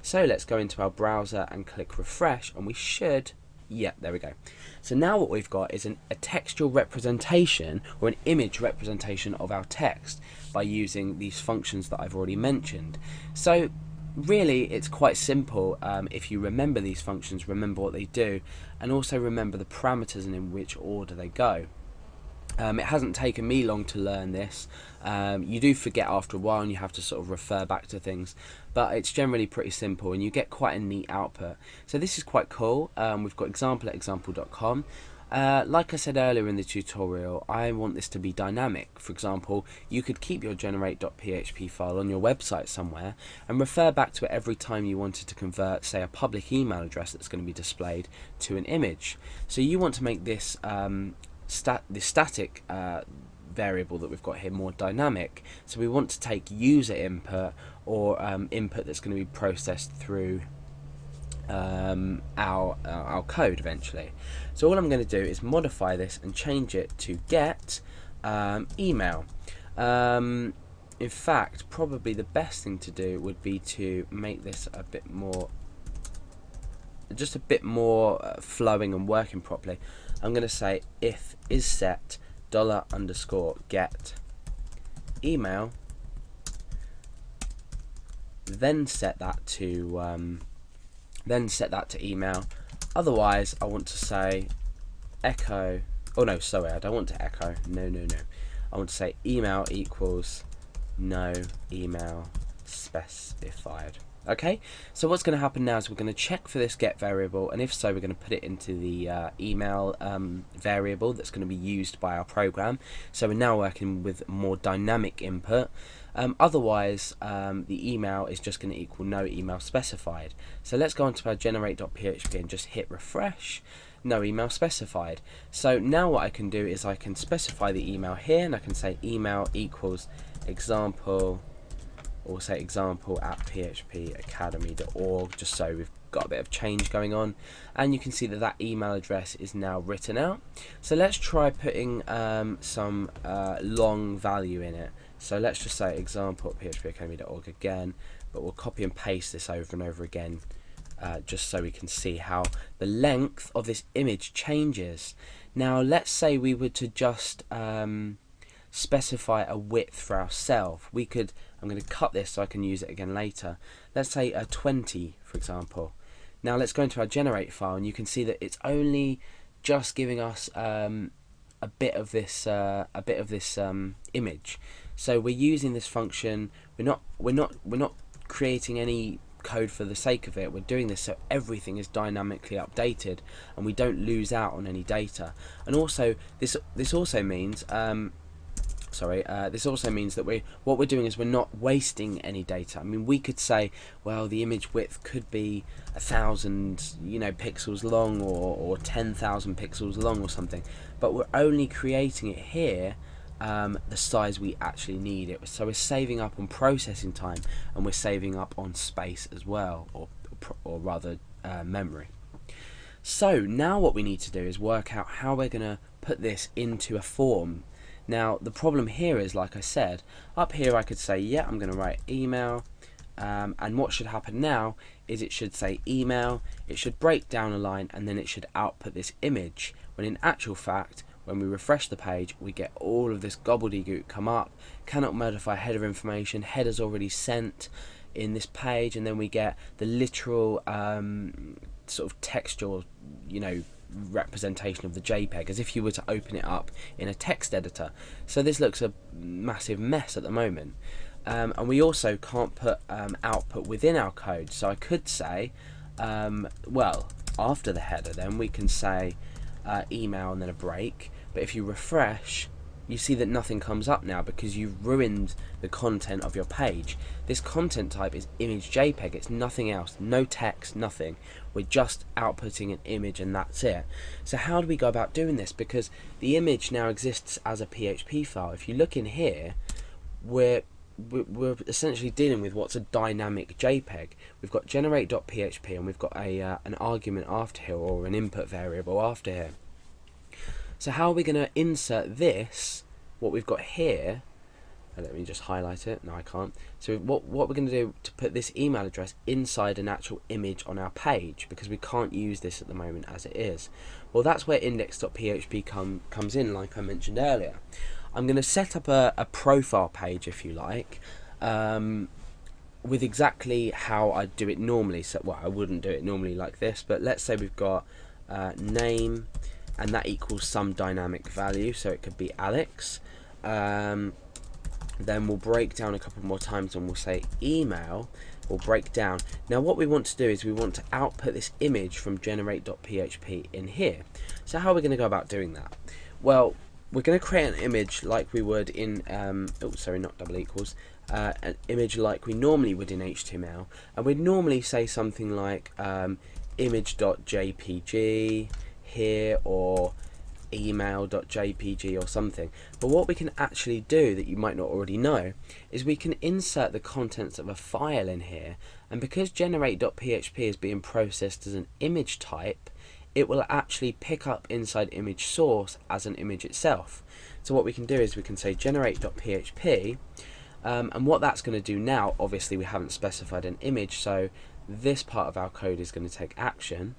So let's go into our browser and click refresh, and we should, yeah, there we go. So now what we've got is a textual representation, or an image representation of our text by using these functions that I've already mentioned. So really it's quite simple. If you remember these functions, remember what they do, and also remember the parameters and in which order they go. It hasn't taken me long to learn this. You do forget after a while and you have to sort of refer back to things, but it's generally pretty simple and you get quite a neat output. So this is quite cool. We've got example at example.com. Like I said earlier in the tutorial, I want this to be dynamic. For example, you could keep your generate.php file on your website somewhere and refer back to it every time you wanted to convert, say, a public email address that's going to be displayed to an image. So you want to make this the static variable that we've got here more dynamic. So we want to take user input, or input that's going to be processed through our code eventually. So all I'm going to do is modify this and change it to get email. In fact, probably the best thing to do would be to make this a bit more, just a bit more flowing and working properly. I'm going to say if is set $_get email, then set that to email. Otherwise, I want to say echo. Oh no, sorry, I don't want to echo. No. I want to say email equals no email specified. Okay, so what's going to happen now is we're going to check for this get variable, and if so, we're going to put it into the email variable that's going to be used by our program. So we're now working with more dynamic input. Otherwise, the email is just going to equal no email specified. So let's go onto our generate.php and just hit refresh. No email specified. So now what I can do is I can specify the email here, and I can say email equals example, or say example at phpacademy.org, just so we've got a bit of change going on, and you can see that that email address is now written out. So let's try putting some long value in it. So let's just say example at phpacademy.org again, but we'll copy and paste this over and over again, just so we can see how the length of this image changes. Now let's say we were to just specify a width for ourselves. We could, I'm going to cut this so I can use it again later. Let's say a 20, for example. Now let's go into our generate file, and you can see that it's only just giving us a bit of this image. So we're using this function. We're not creating any code for the sake of it. We're doing this so everything is dynamically updated and we don't lose out on any data. And also this also means this also means that what we're doing is we're not wasting any data. I mean, we could say, well, the image width could be 1,000 pixels long, or 10,000 pixels long or something, but we're only creating it here the size we actually need it. So we're saving up on processing time, and we're saving up on space as well, or rather memory. So now what we need to do is work out how we're going to put this into a form. Now the problem here is, like I said, up here I could say, yeah, I'm going to write email, and what should happen now is it should say email, it should break down a line, and then it should output this image, when in actual fact, when we refresh the page, we get all of this gobbledygook come up. Cannot modify header information, header's already sent in this page, and then we get the literal sort of textual, representation of the JPEG, as if you were to open it up in a text editor. So this looks a massive mess at the moment, and we also can't put output within our code. So I could say, well, after the header, then we can say email and then a break. But if you refresh, you see that nothing comes up now, because you've ruined the content of your page. This content type is image JPEG, it's nothing else, no text, nothing. We're just outputting an image and that's it. So how do we go about doing this? Because the image now exists as a PHP file. If you look in here, we're essentially dealing with what's a dynamic JPEG. We've got generate.php, and we've got an argument after here, or an input variable after here. So how are we going to insert this, what we've got here, let me just highlight it. No, I can't. So what we're going to do to put this email address inside an actual image on our page, because we can't use this at the moment as it is. Well, that's where index.php comes in, like I mentioned earlier. I'm going to set up a profile page, if you like, with exactly how I do it normally. So, well, I wouldn't do it normally like this, but let's say we've got name, and that equals some dynamic value, so it could be Alex. Then we'll break down a couple more times and we'll say email. We'll break down. Now what we want to do is we want to output this image from generate.php in here. So how are we going to go about doing that? Well, we're going to create an image like we would in oh sorry, not double equals, an image like we normally would in HTML, and we'd normally say something like image.jpg here, or email.jpg or something. But what we can actually do that you might not already know is we can insert the contents of a file in here, and because generate.php is being processed as an image type, it will actually pick up inside image source as an image itself. So what we can do is we can say generate.php, and what that's going to do now, obviously we haven't specified an image, so this part of our code is going to take action.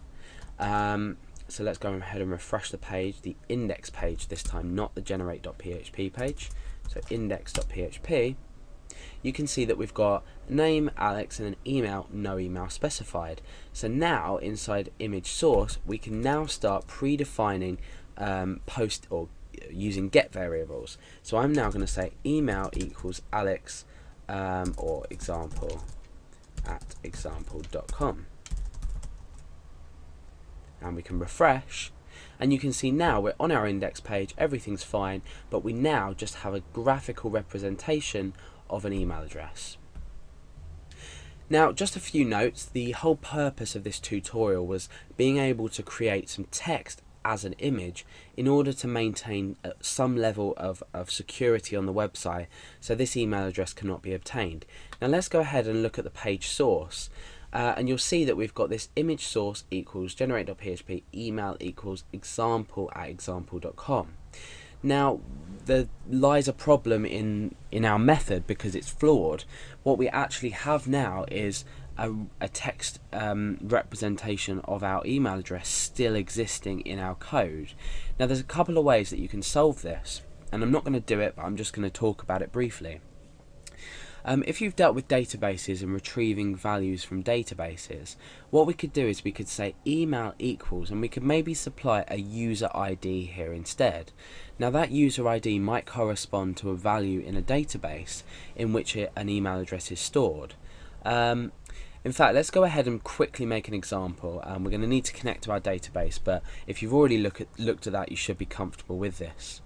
So let's go ahead and refresh the page, the index page this time, not the generate.php page. So index.php, you can see that we've got name, Alex, and an email, no email specified. So now inside image source, we can now start predefining post or using get variables. So I'm now going to say email equals Alex or example at example.com. And we can refresh, and you can see now we're on our index page, everything's fine, but we now just have a graphical representation of an email address. Now, just a few notes. The whole purpose of this tutorial was being able to create some text as an image in order to maintain some level of security on the website, so this email address cannot be obtained. Now let's go ahead and look at the page source. And you'll see that we've got this image source equals generate.php, email equals example at example.com. Now there lies a problem in our method because it's flawed. What we actually have now is a text representation of our email address still existing in our code. Now there's a couple of ways that you can solve this, and I'm not going to do it, but I'm just going to talk about it briefly. If you've dealt with databases and retrieving values from databases, what we could do is we could say email equals, and we could maybe supply a user ID here instead. Now that user ID might correspond to a value in a database in which an email address is stored. In fact, let's go ahead and quickly make an example. We're going to need to connect to our database, but if you've already looked at that, you should be comfortable with this.